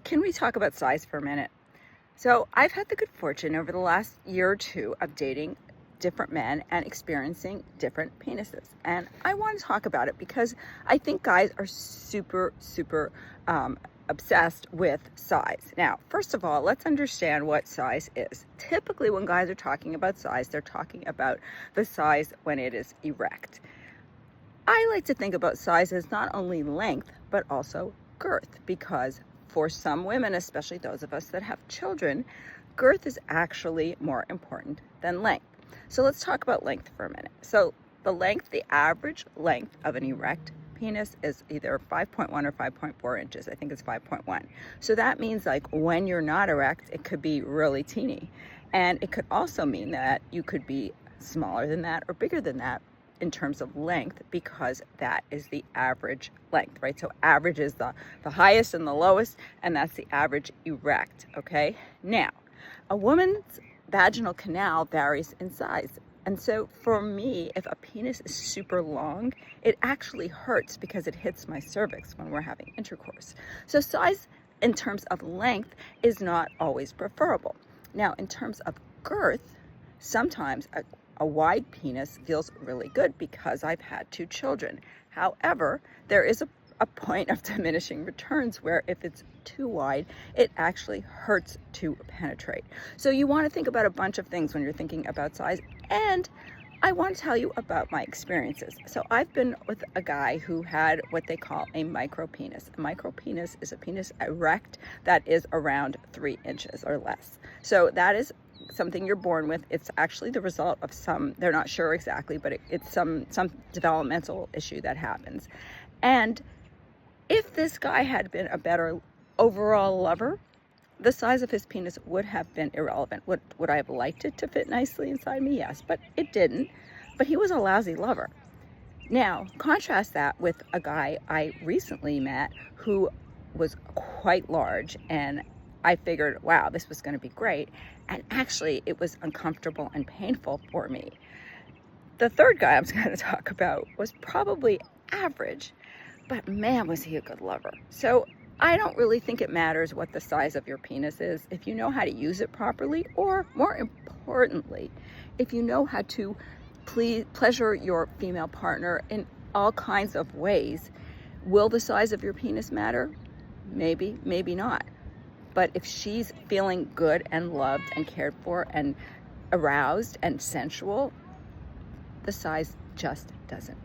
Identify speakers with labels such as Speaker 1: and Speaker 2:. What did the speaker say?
Speaker 1: Can we talk about size for a minute? So I've had the good fortune over the last year or two of dating different men and experiencing different penises. And I want to talk about it because I think guys are super obsessed with size. Now, first of all, let's understand what size is. Typically, when guys are talking about size, they're talking about the size when it is erect. I like to think about size as not only length, but also girth, because for some women, especially those of us that have children, girth is actually more important than length. So let's talk about length for a minute. So the average length of an erect penis is either 5.1 or 5.4 inches. I think it's 5.1. So that means like when you're not erect, it could be really teeny. And it could also mean that you could be smaller than that or bigger than that in terms of length, because that is the average length, right? So average is the highest and the lowest, and that's the average erect, okay? Now, a woman's vaginal canal varies in size. And so for me, if a penis is super long, it actually hurts because it hits my cervix when we're having intercourse. So size in terms of length is not always preferable. Now, in terms of girth, sometimes a wide penis feels really good because I've had 2 children. However, there is a point of diminishing returns where if it's too wide, it actually hurts to penetrate. So you want to think about a bunch of things when you're thinking about size. And I want to tell you about my experiences. So I've been with a guy who had what they call a micro penis. A micro penis is a penis erect that is around 3 inches or less. So that is something you're born with. It's actually the result of they're not sure exactly, but it's some developmental issue that happens. And if this guy had been a better overall lover, the size of his penis would have been irrelevant. Would I have liked it to fit nicely inside me? Yes, but it didn't. But he was a lousy lover. Now, contrast that with a guy I recently met who was quite large, and I figured, wow, this was going to be great. And actually, it was uncomfortable and painful for me. The third guy I'm going to talk about was probably average, but man, was he a good lover. So I don't really think it matters what the size of your penis is if you know how to use it properly, or more importantly, if you know how to pleasure your female partner in all kinds of ways. Will the size of your penis matter? Maybe, maybe not. But if she's feeling good and loved and cared for and aroused and sensual, the size just doesn't